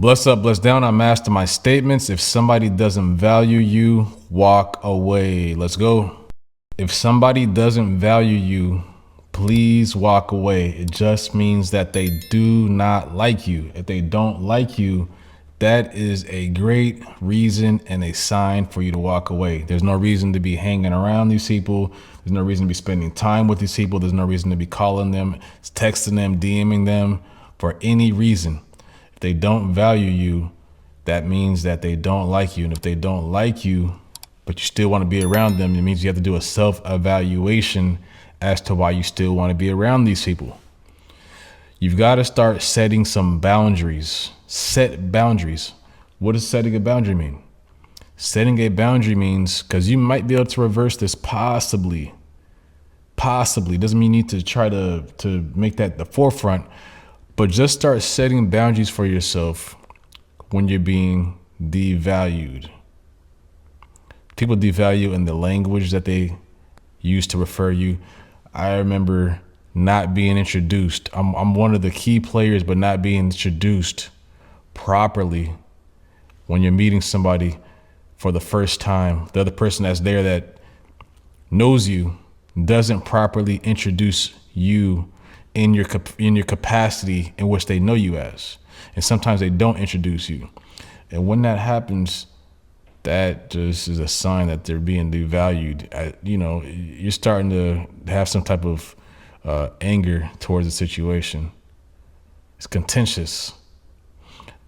Bless up, bless down. I master my statements. If somebody doesn't value you, walk away. Let's go. If somebody doesn't value you, please walk away. It just means that they do not like you. If they don't like you, that is a great reason and a sign for you to walk away. There's no reason to be hanging around these people. There's no reason to be spending time with these people. There's no reason to be calling them, texting them, DMing them for any reason. If they don't value you, that means that they don't like you. And if they don't like you, but you still want to be around them, it means you have to do a self-evaluation as to why you still want to be around these people. You've got to start setting some boundaries. Set boundaries. What does setting a boundary mean? Setting a boundary means, because you might be able to reverse this possibly, doesn't mean you need to try to make that the forefront, but just start setting boundaries for yourself when you're being devalued. People devalue in the language that they use to refer you. I remember not being introduced. I'm one of the key players, but not being introduced properly when you're meeting somebody for the first time. The other person that's there that knows you doesn't properly introduce you in your capacity in which they know you as. And sometimes they don't introduce you. And when that happens, that just is a sign that they're being devalued. You're starting to have some type of anger towards the situation. It's contentious.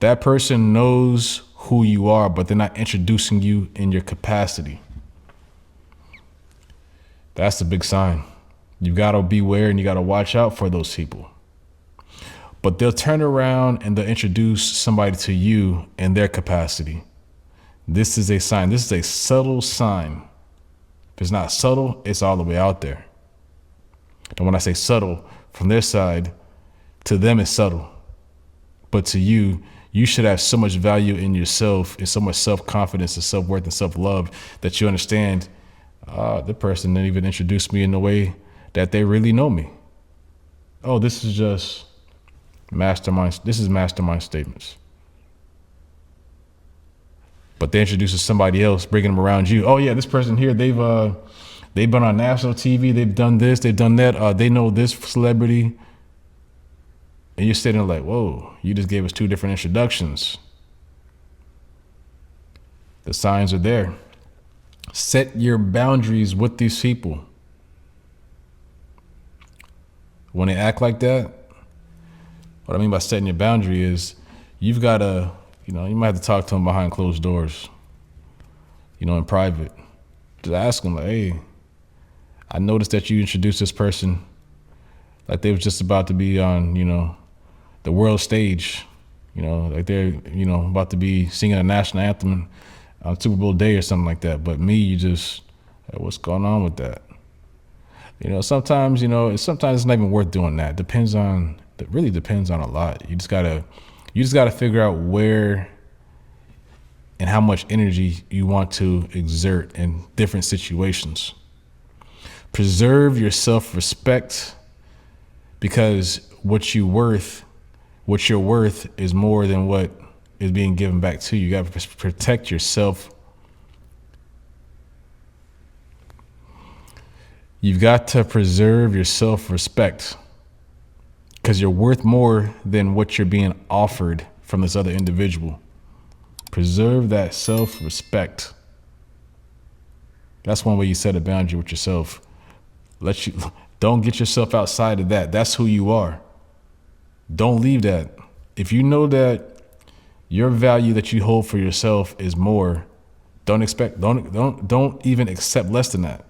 That person knows who you are, but they're not introducing you in your capacity. That's the big sign. You got to beware and you got to watch out for those people. But they'll turn around and they'll introduce somebody to you in their capacity. This is a sign. This is a subtle sign. If it's not subtle, it's all the way out there. And when I say subtle, from their side, to them it's subtle. But to you, you should have so much value in yourself and so much self-confidence and self-worth and self-love that you understand the person didn't even introduce me in the way that they really know me. Oh, this is just mastermind. This is mastermind statements. But they introduce somebody else, bringing them around you. Oh yeah, this person here, they've been on national TV. They've done this, they've done that. They know this celebrity. And you're sitting there like, whoa, you just gave us two different introductions. The signs are there. Set your boundaries with these people. When they act like that, what I mean by setting your boundary is you've got to, you might have to talk to them behind closed doors, in private. Just ask them like, hey, I noticed that you introduced this person like they was just about to be on, the world stage, like they're, about to be singing a national anthem on Super Bowl day or something like that. But me, you just, hey, what's going on with that? Sometimes, sometimes it's not even worth doing that. It really depends on a lot. You just gotta figure out where and how much energy you want to exert in different situations. Preserve your self-respect, because what you're worth is more than what is being given back to you. You got to protect yourself. You've got to preserve your self-respect, because you're worth more than what you're being offered from this other individual. Preserve that self-respect. That's one way you set a boundary with yourself. Don't get yourself outside of that. That's who you are. Don't leave that. If you know that your value that you hold for yourself is more, don't even accept less than that.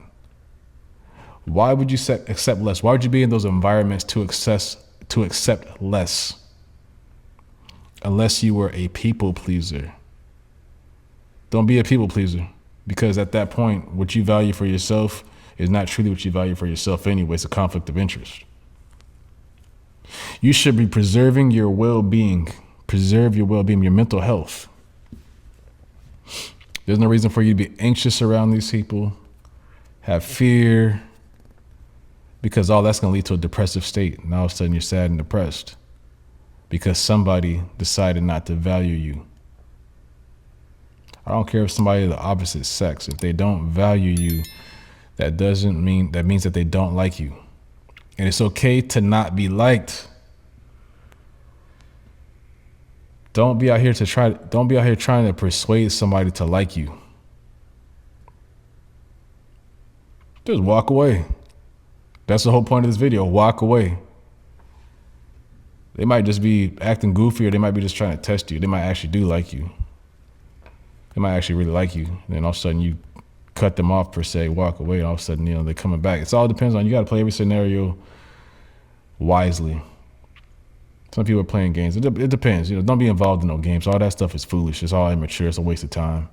Why would you accept less? Why would you be in those environments to accept less? Unless you were a people pleaser. Don't be a people pleaser, because at that point, what you value for yourself is not truly what you value for yourself anyway. It's a conflict of interest. You should be preserving your well-being. Preserve your well-being, your mental health. There's no reason for you to be anxious around these people, have fear, because all that's going to lead to a depressive state. And all of a sudden you're sad and depressed. because somebody decided not to value you. I don't care if somebody of the opposite sex, if they don't value you, that means that they don't like you. And it's okay to not be liked. Don't be out here trying to persuade somebody to like you. Just walk away. That's the whole point of this video. Walk away. They might just be acting goofy, or they might be just trying to test you. They might actually do like you. They might actually really like you. And then all of a sudden you cut them off per se, walk away, and all of a sudden, they're coming back. It all depends on, you got to play every scenario wisely. Some people are playing games. It depends. Don't be involved in no games. All that stuff is foolish. It's all immature. It's a waste of time.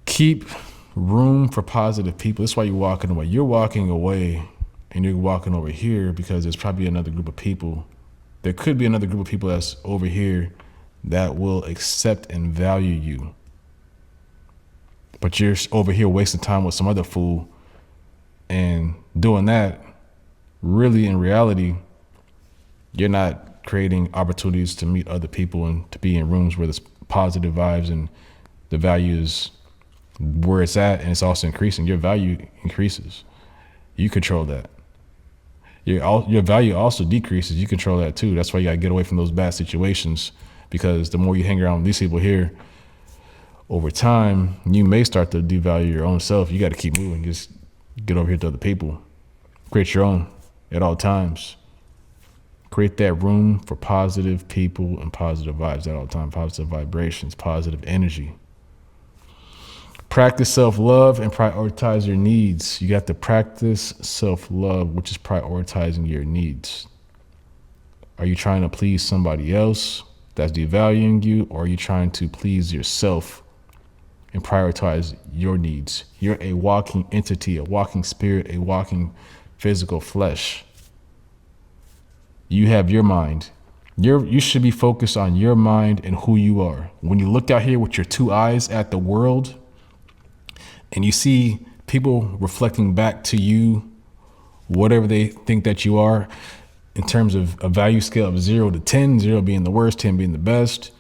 Keep room for positive people. That's why you're walking away. You're walking away and you're walking over here because there's probably another group of people. There could be another group of people that's over here that will accept and value you. But you're over here wasting time with some other fool, and doing that, really in reality, you're not creating opportunities to meet other people and to be in rooms where there's positive vibes and the value is where it's at, and it's also increasing. Your value increases. You control that. Your value also decreases. You control that too. That's why you gotta get away from those bad situations, because the more you hang around with these people here, over time, you may start to devalue your own self. You got to keep moving. Just get over here to other people. Create your own at all times. Create that room for positive people and positive vibes at all times. Positive vibrations, positive energy. Practice self-love and prioritize your needs. You got to practice self-love, which is prioritizing your needs. Are you trying to please somebody else that's devaluing you, or are you trying to please yourself and prioritize your needs? You're a walking entity, a walking spirit, a walking physical flesh. You have your mind. You should be focused on your mind and who you are. When you look out here with your two eyes at the world and you see people reflecting back to you, whatever they think that you are, in terms of a value scale of 0 to 10, 0 being the worst, 10 being the best,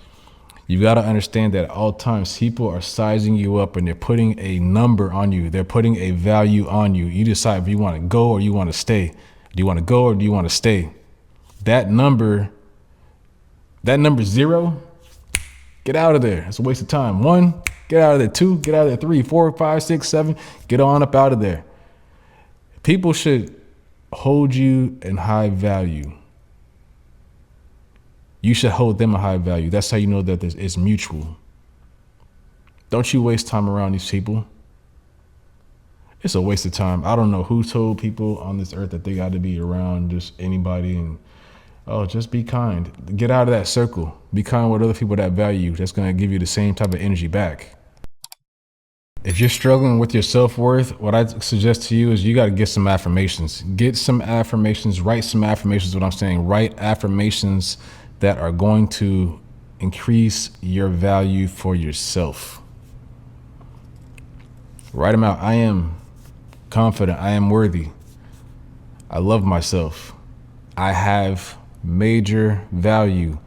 you got to understand that at all times people are sizing you up and they're putting a number on you. They're putting a value on you. You decide if you want to go or you want to stay. Do you want to go or do you want to stay? That number 0, get out of there. It's a waste of time. 1, get out of there. 2, get out of there. 3, 4, 5, 6, 7, get on up out of there. People should hold you in high value. You should hold them a high value. That's how you know that it's mutual. Don't you waste time around these people. It's a waste of time. I don't know who told people on this earth that they got to be around just anybody and, just be kind. Get out of that circle. Be kind with other people that value you. That's going to give you the same type of energy back. If you're struggling with your self-worth, what I suggest to you is you got to get some affirmations. Get some affirmations. Write some affirmations. What I'm saying, write affirmations that are going to increase your value for yourself. Write them out. I am confident. I am worthy. I love myself. I have major value.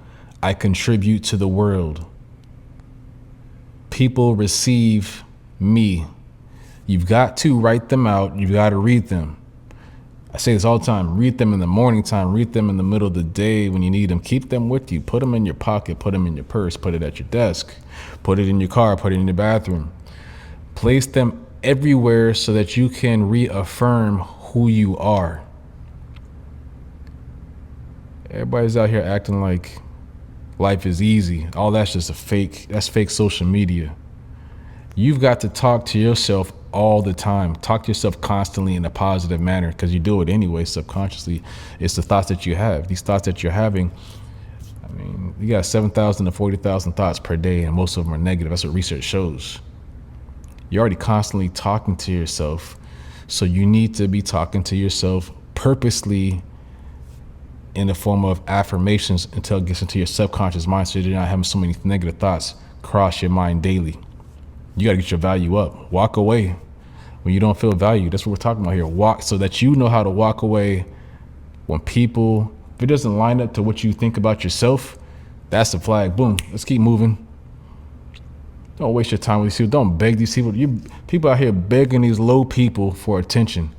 I contribute to the world. People receive me. You've got to write them out. You've got to read them. I say this all the time. Read them in the morning time. Read them in the middle of the day when you need them. Keep them with you. Put them in your pocket. Put them in your purse. Put it at your desk. Put it in your car. Put it in your bathroom. Place them everywhere so that you can reaffirm who you are. Everybody's out here acting like life is easy. All that's just that's fake social media. You've got to talk to yourself all the time. Talk to yourself constantly in a positive manner, because you do it anyway subconsciously. It's the thoughts that you have. These thoughts that you're having, I mean, you got 7,000 to 40,000 thoughts per day, and most of them are negative. That's what research shows. You're already constantly talking to yourself, so you need to be talking to yourself purposely in the form of affirmations until it gets into your subconscious mind, so you're not having so many negative thoughts cross your mind daily. You got to get your value up. Walk away when you don't feel valued. That's what we're talking about here. Walk so that you know how to walk away when people If it doesn't line up to what you think about yourself, that's the flag. Boom. Let's keep moving. Don't waste your time with these people. Don't beg these people. People out here begging these low people for attention.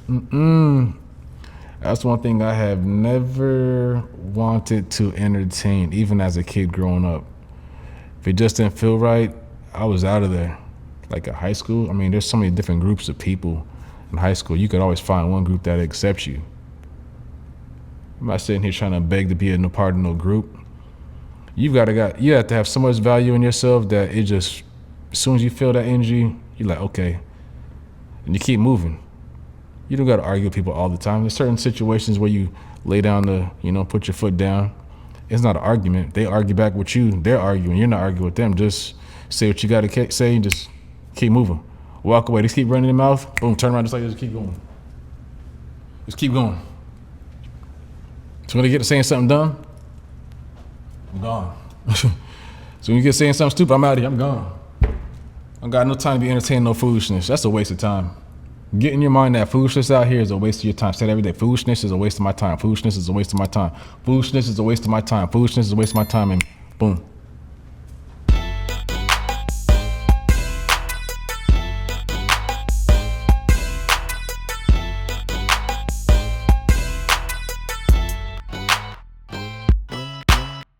That's one thing I have never wanted to entertain, even as a kid growing up. If it just didn't feel right, I was out of there. Like at high school, I mean, there's so many different groups of people in high school. You could always find one group that accepts you. I'm not sitting here trying to beg to be a part of no group. You have to have so much value in yourself that it just, as soon as you feel that energy, you're like, okay, and you keep moving. You don't got to argue with people all the time. There's certain situations where you lay down to, put your foot down. It's not an argument. They argue back with you. They're arguing. You're not arguing with them. Just say what you got to say and just keep moving. Walk away. Just keep running your mouth. Boom, turn around just like this. Keep going. Just keep going. So when they get to saying something dumb, I'm gone. So when you get saying something stupid, I'm out of here. I'm gone. I got no time to be entertaining no foolishness. That's a waste of time. Get in your mind that foolishness out here is a waste of your time. Say that every day. Foolishness is a waste of my time. Foolishness is a waste of my time. Foolishness is a waste of my time. Foolishness is a waste of my time. And boom.